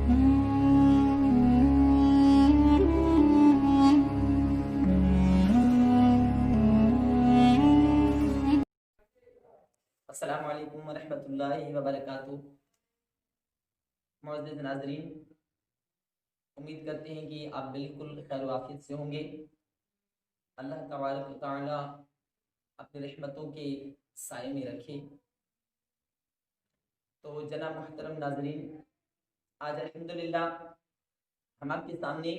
السلام علیکم ورحمۃ اللہ وبرکاتہ۔ معزز ناظرین، امید کرتے ہیں کہ آپ بالکل خیر و عافیت سے ہوں گے۔ اللہ تبارک و تعالی اپنی رحمتوں کے سائے میں رکھے۔ تو جناب محترم ناظرین، آج الحمدللہ ہم آپ کے سامنے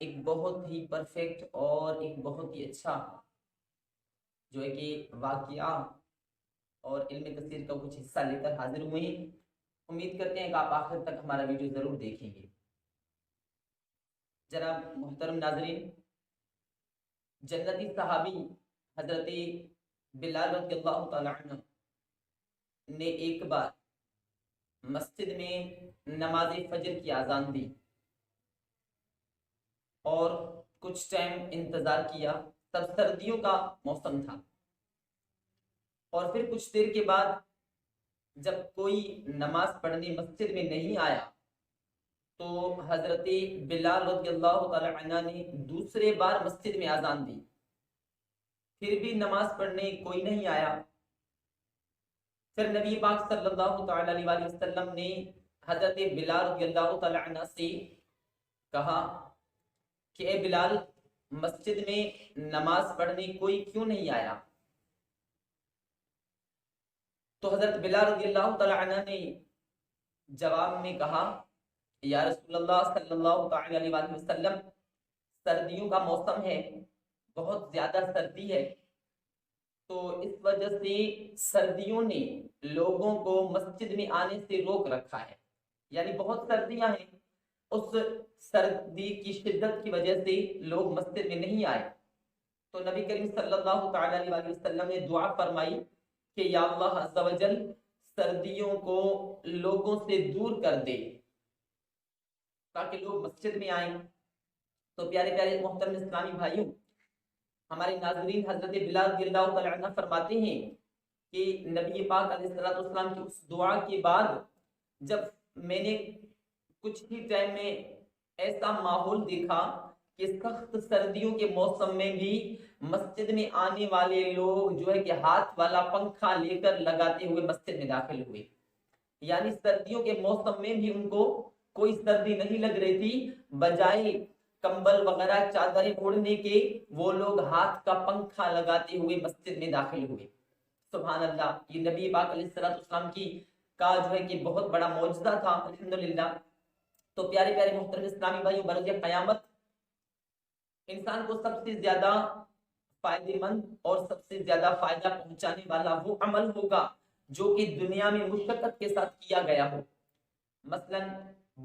ایک بہت ہی پرفیکٹ اور ایک بہت ہی اچھا جو ہے کہ واقعہ اور علم کثیر کا کچھ حصہ لے کر حاضر ہوئے ہیں۔ امید کرتے ہیں کہ آپ آخر تک ہمارا ویڈیو ضرور دیکھیں گے۔ جناب محترم ناظرین، جنتی صحابی حضرت بلال رضی اللہ تعالی عنہ نے ایک بار مسجد میں نماز فجر کی اذان دی اور کچھ ٹائم انتظار کیا۔ تب سردیوں کا موسم تھا، اور پھر کچھ دیر کے بعد جب کوئی نماز پڑھنے مسجد میں نہیں آیا تو حضرت بلال رضی اللہ تعالی عنہ نے دوسرے بار مسجد میں اذان دی، پھر بھی نماز پڑھنے کوئی نہیں آیا۔ پھر نبی پاک صلی اللہ تعالی علیہ وسلم نے حضرت بلال رضی اللہ تعالی عنہ سے کہا کہ اے بلال، مسجد میں نماز پڑھنے کوئی کیوں نہیں آیا؟ تو حضرت بلال رضی اللہ تعالی عنہ نے جواب میں کہا، یا رسول اللہ صلی اللہ تعالی علیہ وسلم، سردیوں کا موسم ہے، بہت زیادہ سردی ہے، تو اس وجہ سے سردیوں نے لوگوں کو مسجد میں آنے سے روک رکھا ہے، یعنی بہت سردیاں ہیں، اس سردی کی شدت کی وجہ سے لوگ مسجد میں نہیں آئے۔ تو نبی کریم صلی اللہ تعالی علیہ وسلم نے دعا فرمائی کہ یا اللہ عز و جل، سردیوں کو لوگوں سے دور کر دے تاکہ لوگ مسجد میں آئیں۔ تو پیارے پیارے محترم اسلامی بھائیوں، ہمارے ناظرین، حضرت بلال رضی اللہ تعالی عنہ فرماتے ہیں کہ نبی پاک علیہ الصلوۃ والسلام کی اس دعا کے بعد جب میں نے کچھ ہی ٹائم میں ایسا ماحول دیکھا کہ سخت سردیوں کے موسم میں بھی مسجد میں آنے والے لوگ جو ہے کہ ہاتھ والا پنکھا لے کر لگاتے ہوئے مسجد میں داخل ہوئے، یعنی سردیوں کے موسم میں بھی ان کو کوئی سردی نہیں لگ رہی تھی، بجائے کمبل وغیرہ چادریں اوڑھنے کے وہ لوگ ہاتھ کا پنکھا لگاتے ہوئے مسجد میں داخل ہوئے۔ سبحان اللہ، یہ نبی پاک علیہ السلام کی کا جو ہے کہ بہت بڑا معجزہ تھا الحمدللہ۔ تو پیارے پیارے محترم اسلامی بھائیوں، بروز قیامت انسان کو سب سے زیادہ فائدہ مند اور سب سے زیادہ فائدہ پہنچانے والا وہ عمل ہوگا جو کہ دنیا میں مشقت کے ساتھ کیا گیا ہو۔ مثلا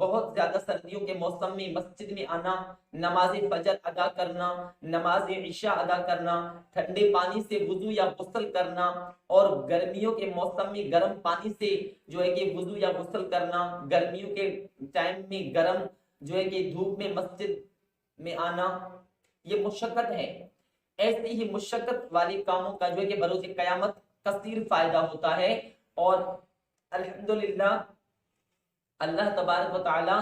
بہت زیادہ سردیوں کے موسم میں مسجد میں آنا، نماز فجر ادا کرنا، نماز عشاء ادا کرنا، ٹھنڈے پانی سے وضو یا غسل کرنا، اور گرمیوں کے موسم میں گرم پانی سے جو ہے کہ وضو یا غسل کرنا، گرمیوں کے ٹائم میں گرم جو ہے کہ دھوپ میں مسجد میں آنا، یہ مشقت ہے۔ ایسے ہی مشقت والے کاموں کا جو ہے کہ بروز قیامت کثیر فائدہ ہوتا ہے، اور الحمدللہ اللہ تبارک و تعالی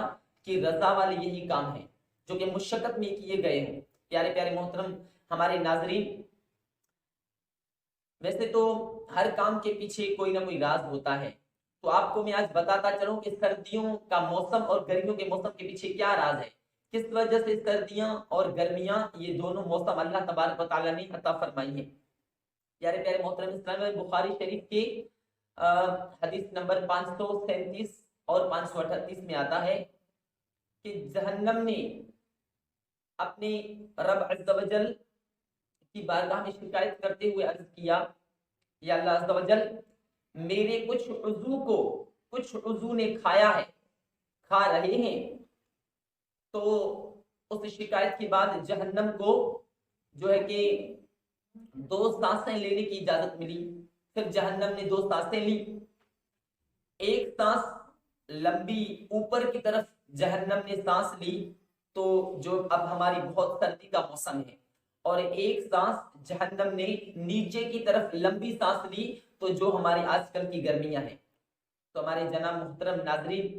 کی رضا والے یہی کام ہیں جو کہ مشقت میں کیے گئے ہیں۔ پیارے پیارے محترم ہمارے ناظرین، ویسے تو ہر کام کے پیچھے کوئی نہ کوئی راز ہوتا ہے، تو آپ کو میں آج بتاتا چلوں کہ سردیوں کا موسم اور گرمیوں کے موسم کے پیچھے کیا راز ہے، کس وجہ سے سردیاں اور گرمیاں یہ دونوں موسم اللہ تبارک و تعالی نے عطا فرمائی ہیں۔ پیارے پیارے محترم اسلام، بخاری شریف کے حدیث نمبر 537 اور 538 میں آتا ہے کہ جہنم نے اپنے رب عز و جل کی بارگاہ میں شکایت کرتے ہوئے عرض کیا، یا اللہ عز و جل، میرے کچھ عضو نے کھایا ہے، کھا رہے ہیں۔ تو اس شکایت کے بعد جہنم کو جو ہے کہ 2 سانسیں لینے کی اجازت ملی۔ پھر جہنم نے 2 سانسیں لی، ایک سانس لمبی اوپر کی طرف جہنم نے سانس لی، تو جو اب ہماری بہت سردی کا موسم ہے، اور ایک سانس جہنم نے نیچے کی طرف لمبی سانس لی، تو جو ہماری آج کل کی گرمیاں ہیں۔ تو ہمارے جناب محترم ناظرین،